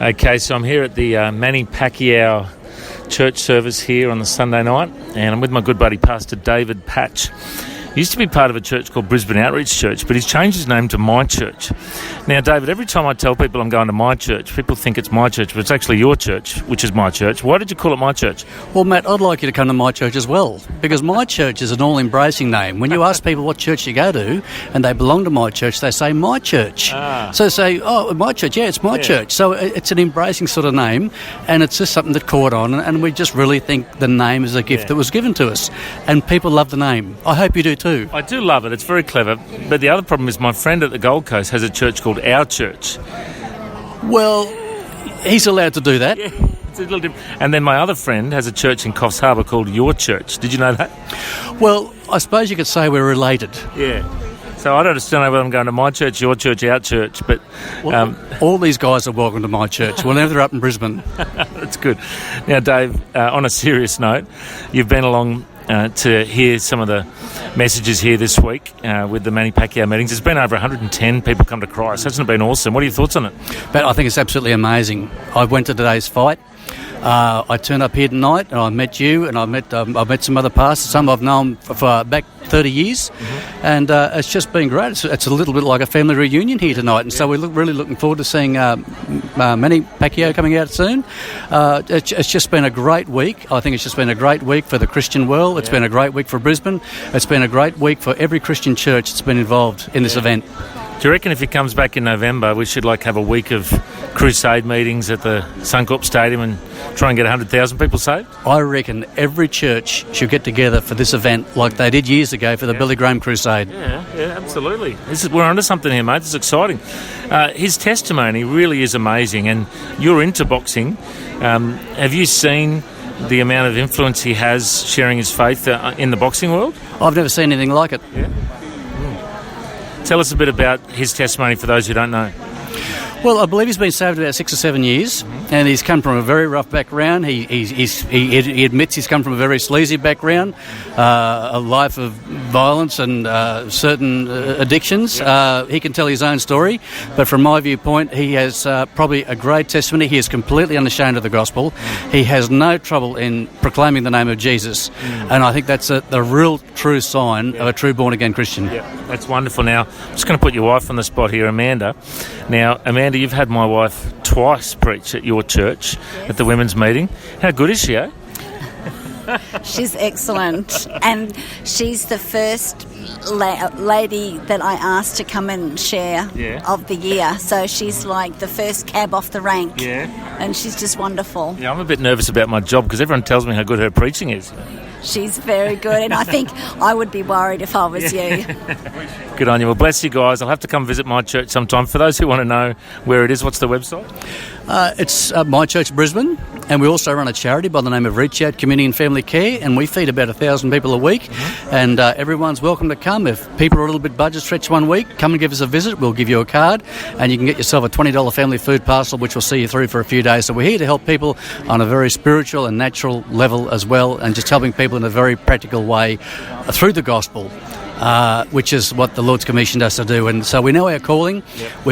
Okay, so I'm here at the Manny Pacquiao church service here on the Sunday night, and I'm with my good buddy Pastor David Patch. He used to be part of a church called Brisbane Outreach Church, but he's changed his name to My Church. Now, David, every time I tell people I'm going to My Church, people think it's my church, but it's actually your church, which is My Church. Why did you call it My Church? Well, Matt, I'd like you to come to My Church as well, because My Church is an all-embracing name. When you ask people what church you go to, and they belong to My Church, they say My Church. So they say, oh, My Church, yeah, it's My Church. So it's an embracing sort of name, and it's just something that caught on, and we just really think the name is a gift that was given to us. And people love the name. I hope you do too. I do love it. It's very clever. But the other problem is my friend at the Gold Coast has a church called Our Church. Well, he's allowed to do that. Yeah, it's a little different. And then my other friend has a church in Coffs Harbour called Your Church. Did you know that? Well, I suppose you could say we're related. Yeah. So I don't understand whether I'm going to My Church, Your Church, Our Church, but... all these guys are welcome to My Church whenever they're up in Brisbane. That's good. Now, Dave, on a serious note, you've been along to hear some of the messages here this week with the Manny Pacquiao meetings. There's been over 110 people come to Christ. Hasn't it been awesome? What are your thoughts on it? But I think it's absolutely amazing. I went to today's fight. I turned up here tonight and I met you, and I met some other pastors. Some I've known for back 30 years, and it's just been great. It's a little bit like a family reunion here tonight, and so we're really looking forward to seeing Manny Pacquiao coming out soon. It's just been a great week. I think it's just been a great week for the Christian world. It's been a great week for Brisbane. It's been a great week for every Christian church that's been involved in this event. Do you reckon if he comes back in November, we should have a week of crusade meetings at the Suncorp Stadium and try and get 100,000 people saved? I reckon every church should get together for this event like they did years ago for the Billy Graham Crusade. Yeah, absolutely. We're onto something here, mate. This is exciting. His testimony really is amazing, and you're into boxing. Have you seen the amount of influence he has sharing his faith in the boxing world? I've never seen anything like it. Yeah. Tell us a bit about his testimony for those who don't know. Well, I believe he's been saved about 6 or 7 years, and he's come from a very rough background. He admits he's come from a very sleazy background, a life of violence and certain addictions. He can tell his own story, but from my viewpoint, he has probably a great testimony. He is completely unashamed of the gospel. He has no trouble in proclaiming the name of Jesus, and I think that's the real true sign of a true born-again Christian. Yeah, that's wonderful. Now, I'm just going to put your wife on the spot here, Amanda. Now, Amanda, you've had my wife twice preach at your church at the women's meeting. How good is she, eh? She's excellent, and she's the first lady that I asked to come and share of the year. So she's like the first cab off the rank, and she's just wonderful. Yeah, I'm a bit nervous about my job because everyone tells me how good her preaching is. She's very good, and I think I would be worried if I was you. Good on you. Well, bless you guys. I'll have to come visit My Church sometime. For those who want to know where it is, what's the website? It's My Church Brisbane, and we also run a charity by the name of Reach Out Community and Family Care, and we feed about 1,000 people a week, and everyone's welcome to come. If people are a little bit budget stretched one week, come and give us a visit. We'll give you a card, and you can get yourself a $20 family food parcel, which will see you through for a few days. So we're here to help people on a very spiritual and natural level as well, and just helping people in a very practical way through the gospel. Which is what the Lord's commissioned us to do. And so we know our calling. We've